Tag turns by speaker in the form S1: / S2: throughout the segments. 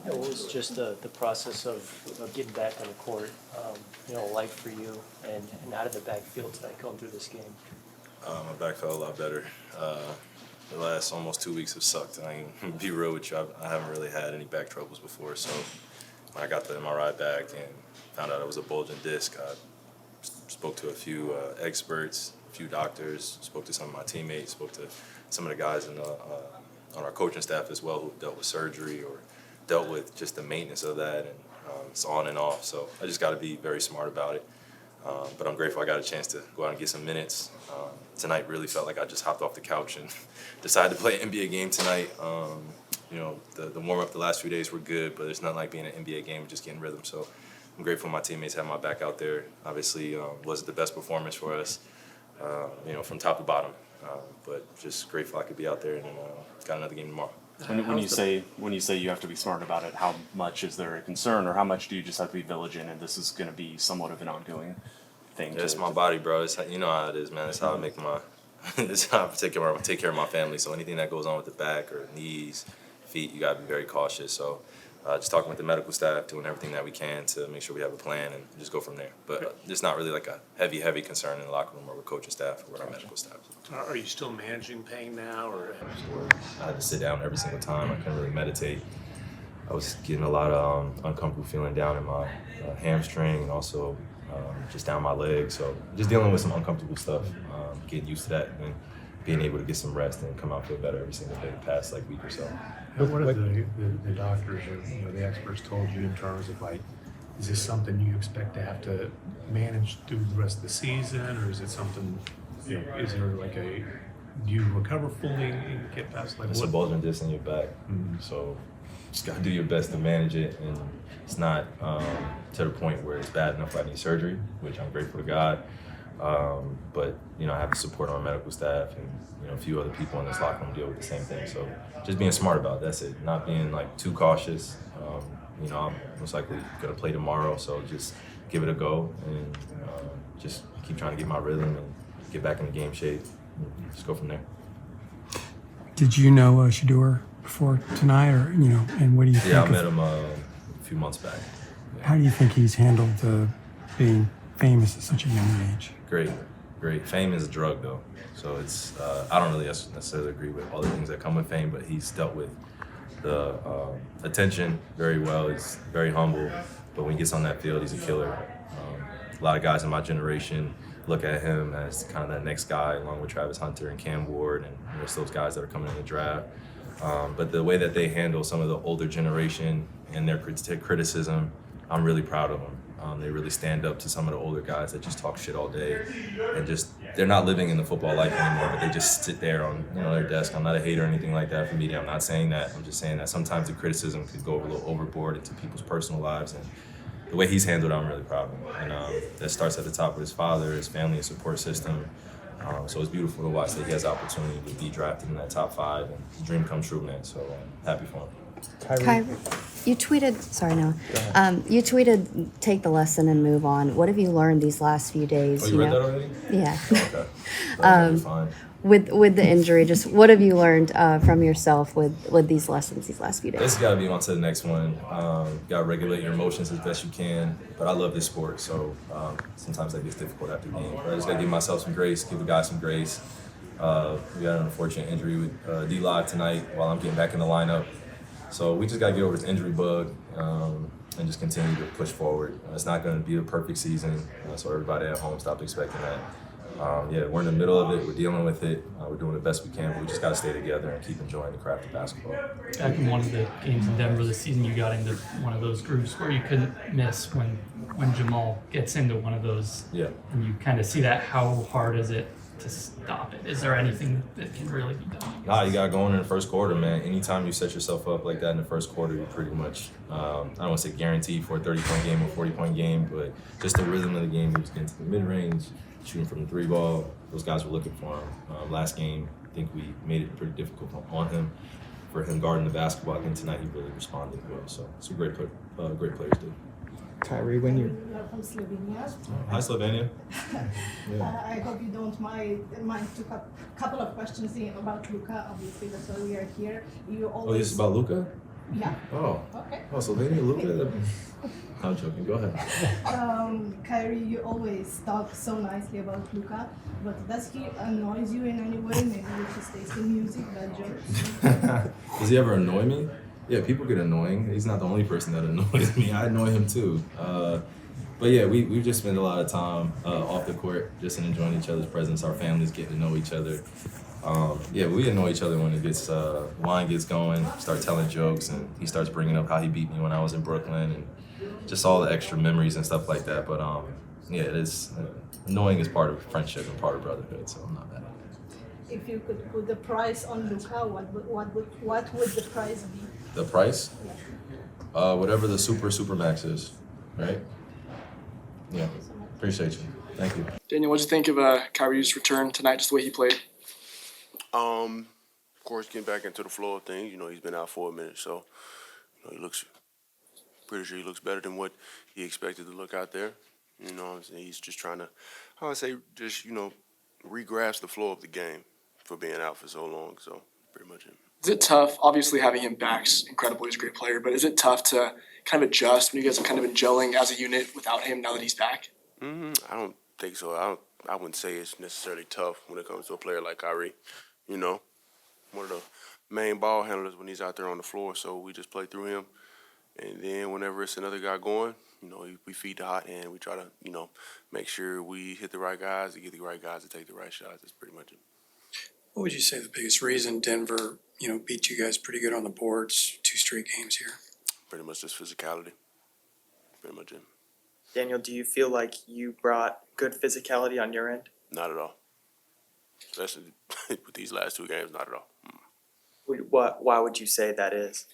S1: What was just the process of getting back on the court, like for you, and how did the backfield tonight going through this game?
S2: My back felt a lot better. The last almost 2 weeks have sucked, and I can be real with you, I haven't really had any back troubles before, so when I got the MRI back and found out it was a bulging disc, I spoke to a few experts, a few doctors, spoke to some of my teammates, spoke to some of the guys on our coaching staff as well who dealt with surgery or dealt with just the maintenance of that, and it's on and off. So I just got to be very smart about it. But I'm grateful I got a chance to go out and get some minutes. Tonight really felt like I just hopped off the couch and decided to play an NBA game tonight. The warm-up the last few days were good, but it's not like being an NBA game, just getting rhythm. So I'm grateful my teammates had my back out there. Obviously, wasn't the best performance for us, from top to bottom. But just grateful I could be out there and got another game tomorrow.
S3: When you say you have to be smart about it, how much is there a concern, or how much do you just have to be vigilant, and this is going to be somewhat of an ongoing thing?
S2: Yeah, it's my body, bro. You know how it is, man. It's how I make it's how I take care of my family. So anything that goes on with the back or knees, feet, you gotta be very cautious. So just talking with the medical staff, doing everything that we can to make sure we have a plan and just go from there. But it's not really like a heavy concern in the locker room or with coaching staff or with our medical staff.
S4: Are you still managing pain now, or?
S2: I had to sit down every single time. I couldn't really meditate. I was getting a lot of uncomfortable feeling down in my hamstring and also just down my leg. So just dealing with some uncomfortable stuff, getting used to that and being able to get some rest and come out feel better every single day the past week or so.
S4: What have the doctors or the experts told you in terms of is this something you expect to have to manage through the rest of the season, or is it something? Is there do you recover fully and get past
S2: It's a bulging disc in your back, so just gotta do your best to manage it, and it's not to the point where it's bad enough I need surgery, which I'm grateful to God. But I have the support of our medical staff and a few other people in this locker room deal with the same thing. So just being smart about it, that's it. Not being too cautious. I'm most likely gonna play tomorrow, so just give it a go and just keep trying to get my rhythm and get back in the game shape. And just go from there.
S5: Did you know Shedeur before tonight, or and what do you think?
S2: Yeah, I met him a few months back.
S5: How do you think he's handled being famous at such a young age?
S2: Great. Fame is a drug, though. So it's I don't really necessarily agree with all the things that come with fame, but he's dealt with the attention very well. He's very humble, but when he gets on that field, he's a killer. A lot of guys in my generation look at him as kind of that next guy, along with Travis Hunter and Cam Ward and there's those guys that are coming in the draft. But the way that they handle some of the older generation and their criticism, I'm really proud of them. They really stand up to some of the older guys that just talk shit all day and they're not living in the football life anymore, but they just sit there on their desk. I'm not a hater or anything like that for media. I'm not saying that. I'm just saying that sometimes the criticism could go a little overboard into people's personal lives, and the way he's handled it, I'm really proud of him. And that starts at the top with his father, his family, and support system. So it's beautiful to watch that he has the opportunity to be drafted in that top 5, and his dream come true, man. So happy for him.
S6: Kyrie, you tweeted, you tweeted, take the lesson and move on. What have you learned these last few days?
S2: Oh, you read that already?
S6: Yeah.
S2: Okay. That's fine.
S6: With the injury, just what have you learned from yourself with these lessons these last few days?
S2: It's got to be on to the next one. Got to regulate your emotions as best you can. But I love this sport, so sometimes that gets difficult after the game. But I just got to give myself some grace, give the guys some grace. We got an unfortunate injury with D-Live tonight while I'm getting back in the lineup. So we just got to get over this injury bug and just continue to push forward. It's not going to be a perfect season, so everybody at home stop expecting that. We're in the middle of it. We're dealing with it. We're doing the best we can, but we just got to stay together and keep enjoying the craft of basketball.
S7: Back in one of the games in Denver this season, you got into one of those grooves where you couldn't miss when Jamal gets into one of those.
S2: Yeah.
S7: And you kind of see that. How hard is it to stop it? Is there anything that can really be done?
S2: Nah, you got to go in the first quarter, man. Anytime you set yourself up like that in the first quarter, you're pretty much, I don't want to say guaranteed for a 30-point game or 40-point game, but just the rhythm of the game, he was getting to the mid-range, shooting from the 3-ball. Those guys were looking for him. Last game, I think we made it pretty difficult on him. For him guarding the basketball, I think tonight he really responded well. So it's a great players did.
S8: Kyrie, when you...
S9: From Slovenia.
S2: Hi, Slovenia.
S9: I hope you don't mind to a couple of questions about Luka. Obviously, that's why we are here. You always...
S2: Oh, this is about Luka?
S9: Yeah.
S2: Oh.
S9: Okay.
S2: Oh, so they didn't look at it. I'm joking. Go ahead.
S9: Kyrie, you always talk so nicely about Luka, but does he annoys you in any way? Maybe with his taste in music, bad jokes?
S2: Does he ever annoy me? Yeah, people get annoying. He's not the only person that annoys me. I annoy him too. But yeah, we just spend a lot of time off the court, just enjoying each other's presence. Our families get to know each other. Yeah, we annoy each other when it gets wine gets going. Start telling jokes, and he starts bringing up how he beat me when I was in Brooklyn, and just all the extra memories and stuff like that. But yeah, it is annoying is part of friendship and part of brotherhood. So I'm not mad at it.
S9: If you could put the price on Luka, what would the price be?
S2: The price? Whatever the super max is, right? Yeah, appreciate you. Thank you.
S10: Daniel, what did you think of Kyrie's return tonight, just the way he played?
S11: Of course, getting back into the flow of things, he's been out for a minute, so he looks pretty sure he looks better than what he expected to look out there. What I'm saying? He's just trying to, I would say, just re-grasp the flow of the game for being out for so long. So pretty much it.
S10: Is it tough? Obviously, having him back's incredible. He's a great player, but is it tough to kind of adjust when you guys have kind of been gelling as a unit without him now that he's back?
S11: I don't think so. I wouldn't say it's necessarily tough when it comes to a player like Kyrie. One of the main ball handlers when he's out there on the floor. So we just play through him, and then whenever it's another guy going, we feed the hot hand. We try to, make sure we hit the right guys to get the right guys to take the right shots. That's pretty much it.
S12: What would you say the biggest reason Denver, beat you guys pretty good on the boards 2 straight games here?
S11: Pretty much just physicality. Pretty much it.
S13: Daniel, do you feel like you brought good physicality on your end?
S11: Not at all. Especially with these last 2 games, not at all.
S13: Why would you say that is?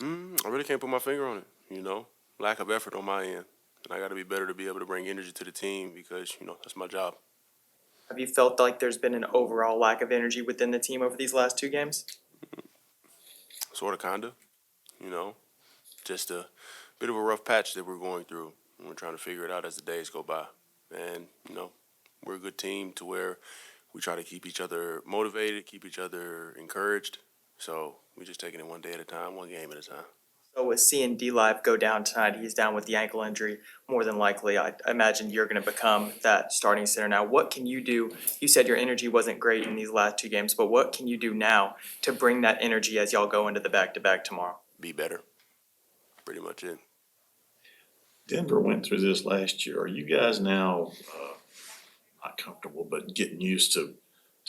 S11: I really can't put my finger on it, Lack of effort on my end. And I got to be better to be able to bring energy to the team because, that's my job.
S13: Have you felt like there's been an overall lack of energy within the team over these last 2 games?
S11: Sort of, kind of, Just a bit of a rough patch that we're going through. We're trying to figure it out as the days go by. And, we're a good team to where we try to keep each other motivated, keep each other encouraged. So we're just taking it one day at a time, one game at a time.
S13: So with seeing D-Live go down tonight, he's down with the ankle injury. More than likely, I imagine you're going to become that starting center now. What can you do? You said your energy wasn't great in these last 2 games, but what can you do now to bring that energy as y'all go into the back-to-back tomorrow?
S11: Be better. Pretty much it.
S14: Denver went through this last year. Are you guys now not comfortable, but getting used to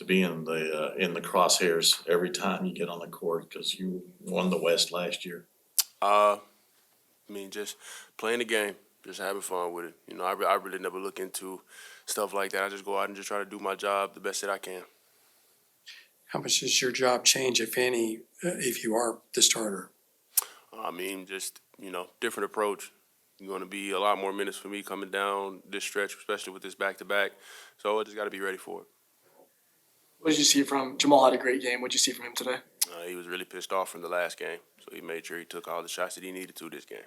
S14: being in the crosshairs every time you get on the court because you won the West last year?
S11: Just playing the game, just having fun with it. I really never look into stuff like that. I just go out and just try to do my job the best that I can.
S12: How much does your job change, if any, if you are the starter?
S11: Different approach. You're going to be a lot more minutes for me coming down this stretch, especially with this back-to-back. So I just got to be ready for it.
S10: What did you see from Jamal? Had a great game. What did you see from him today?
S11: He was really pissed off from the last game, so he made sure he took all the shots that he needed to this game.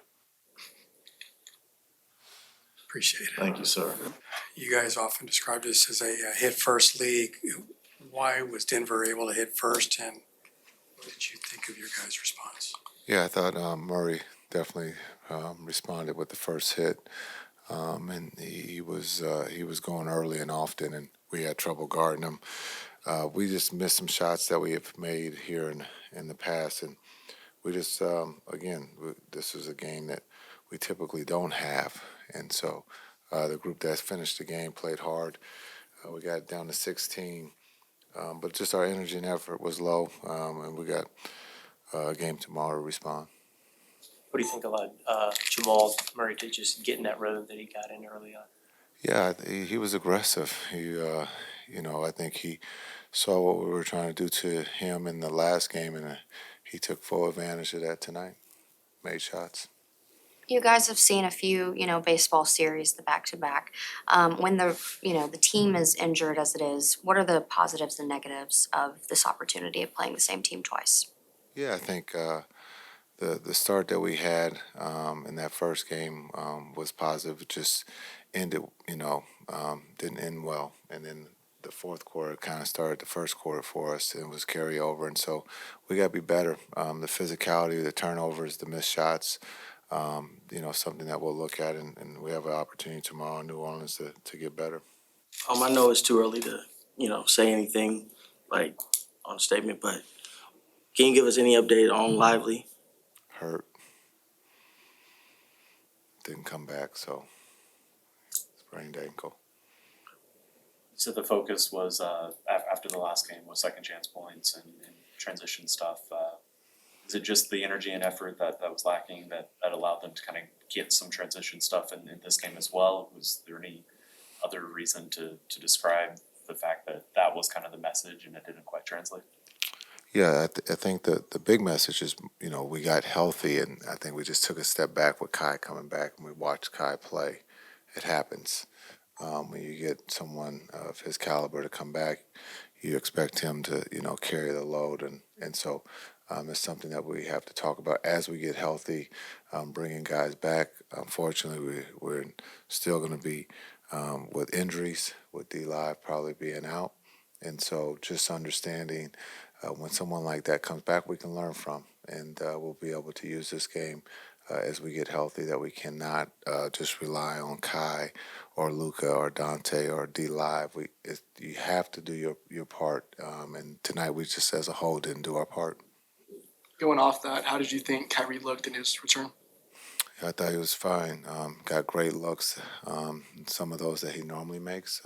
S12: Appreciate it.
S14: Thank you, sir.
S12: You guys often describe this as a hit-first league. Why was Denver able to hit first, and what did you think of your guys' response?
S15: Yeah, I thought Murray definitely responded with the first hit, and he was going early and often, and we had trouble guarding him. We just missed some shots that we have made here in the past, and we just this is a game that we typically don't have, and so the group that finished the game played hard. We got it down to 16, but just our energy and effort was low, and we got a game tomorrow to respond.
S1: What do you think about Jamal Murray to just get in that rhythm that he got in early on?
S15: Yeah, he was aggressive. I think he saw what we were trying to do to him in the last game, and he took full advantage of that tonight. Made shots.
S6: You guys have seen a few, baseball series, the back-to-back. When the team is injured as it is, what are the positives and negatives of this opportunity of playing the same team twice?
S15: Yeah, I think the start that we had in that first game was positive. It just ended, didn't end well. And then the fourth quarter kind of started the first quarter for us. It was carryover, and so we got to be better. The physicality, the turnovers, the missed shots, something that we'll look at, and we have an opportunity tomorrow in New Orleans to get better.
S16: I know it's too early to, say anything like on a statement, but can you give us any update on Lively?
S15: Hurt. Didn't come back, so sprained ankle.
S3: So the focus was after the last game was second chance points and transition stuff. Is it just the energy and effort that was lacking that allowed them to kind of get some transition stuff in this game as well? Was there any other reason to describe the fact that was kind of the message and it didn't quite translate?
S15: Yeah, I think the big message is, we got healthy, and I think we just took a step back with Kai coming back, and we watched Kai play. It happens. When you get someone of his caliber to come back, you expect him to, carry the load, and so it's something that we have to talk about as we get healthy, bringing guys back. Unfortunately, we're still going to be with injuries, with D-Live probably being out, and so just understanding when someone like that comes back, we can learn from, and we'll be able to use this game as we get healthy, that we cannot just rely on Kai or Luka or Dante or D-Live. You have to do your part, and tonight we just as a whole didn't do our part.
S10: Going off that, how did you think Kyrie looked in his return?
S15: I thought he was fine. Got great looks, some of those that he normally makes,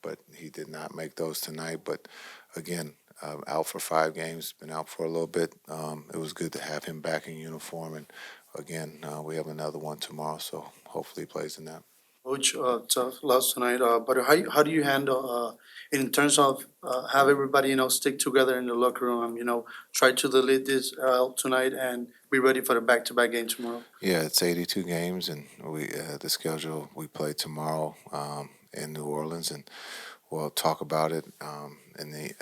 S15: but he did not make those tonight. But again, out for 5 games, been out for a little bit. It was good to have him back in uniform, and again, we have another one tomorrow, so hopefully he plays in that.
S17: Coach, tough loss tonight, but how do you handle in terms of have everybody stick together in the locker room, try to delete this tonight and be ready for the back-to-back game tomorrow?
S15: Yeah, it's 82 games, and we the schedule we play tomorrow in New Orleans, and we'll talk about it in the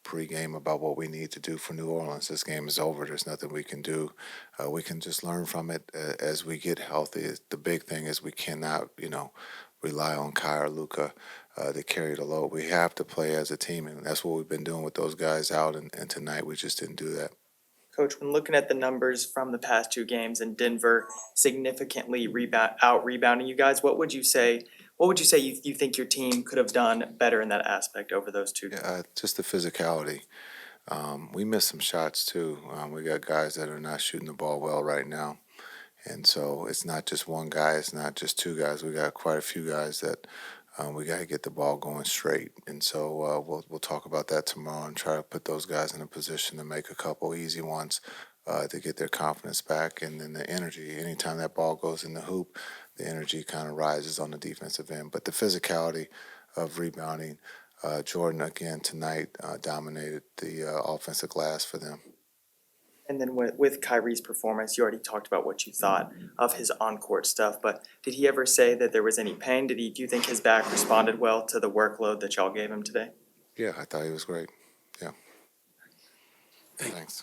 S15: pregame about what we need to do for New Orleans. This game is over. There's nothing we can do. We can just learn from it as we get healthy. The big thing is we cannot, rely on Kai or Luka to carry the load. We have to play as a team, and that's what we've been doing with those guys out, and tonight we just didn't do that.
S13: Coach, when looking at the numbers from the past 2 games and Denver significantly out-rebounding you guys, what would you say you think your team could have done better in that aspect over those 2 games?
S15: Yeah, just the physicality. We missed some shots too. We got guys that are not shooting the ball well right now. And so it's not just one guy, it's not just 2 guys. We got quite a few guys that we got to get the ball going straight. And so we'll talk about that tomorrow and try to put those guys in a position to make a couple easy ones to get their confidence back. And then the energy, anytime that ball goes in the hoop, the energy kind of rises on the defensive end. But the physicality of rebounding, Jordan, again, tonight dominated the offensive glass for them.
S13: And then with Kyrie's performance, you already talked about what you thought of his on-court stuff, but did he ever say that there was any pain? Do you think his back responded well to the workload that y'all gave him today?
S15: Yeah, I thought he was great. Yeah. Thanks.